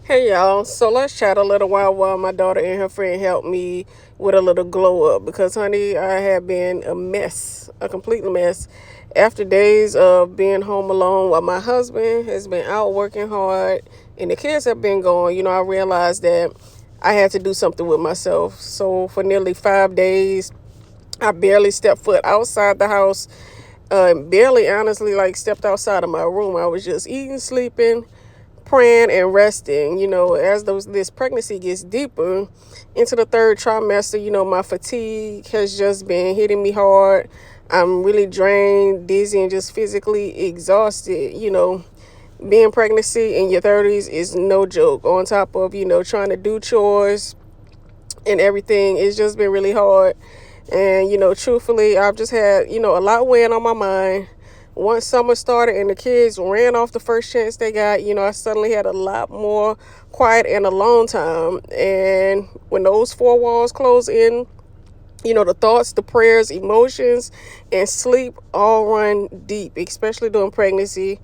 Hey y'all, so let's chat a little while my daughter and her friend helped me with a little glow up because honey, I have been a mess, a complete mess. After days of being home alone while my husband has been out working hard and the kids have been gone, I realized that I had to do something with myself. So for nearly 5 days, I barely stepped foot outside the house, barely honestly like stepped outside of my room. I was just eating, sleeping, praying and resting. As this pregnancy gets deeper into the third trimester, my fatigue has just been hitting me hard. I'm really drained, dizzy, and just physically exhausted. Being pregnancy in your 30s is no joke. On top of, trying to do chores and everything, it's just been really hard. And, truthfully, I've just had, a lot weighing on my mind. Once summer started and the kids ran off the first chance they got, I suddenly had a lot more quiet and alone time. And when those four walls close in, the thoughts, the prayers, emotions, and sleep all run deep, especially during pregnancy.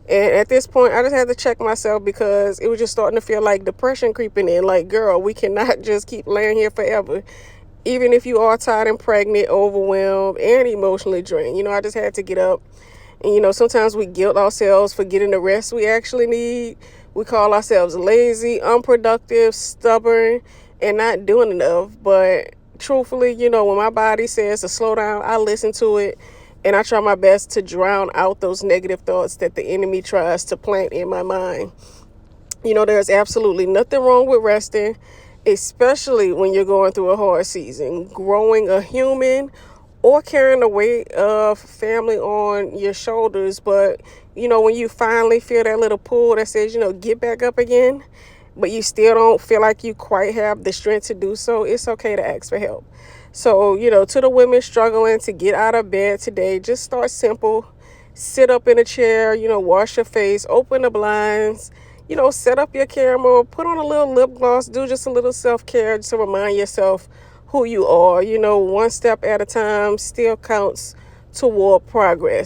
And at this point, I just had to check myself because it was just starting to feel like depression creeping in. Like, girl, we cannot just keep laying here forever. Even if you are tired and pregnant, overwhelmed, and emotionally drained. I just had to get up. And, sometimes we guilt ourselves for getting the rest we actually need. We call ourselves lazy, unproductive, stubborn, and not doing enough. But truthfully, when my body says to slow down, I listen to it and I try my best to drown out those negative thoughts that the enemy tries to plant in my mind. There's absolutely nothing wrong with resting, especially when you're going through a hard season. Growing a human or carrying the weight of family on your shoulders. But, when you finally feel that little pull that says, get back up again, but you still don't feel like you quite have the strength to do so, it's okay to ask for help. So, to the women struggling to get out of bed today, just start simple. Sit up in a chair, wash your face, open the blinds, set up your camera, put on a little lip gloss, do just a little self-care to remind yourself who you are. One step at a time still counts toward progress.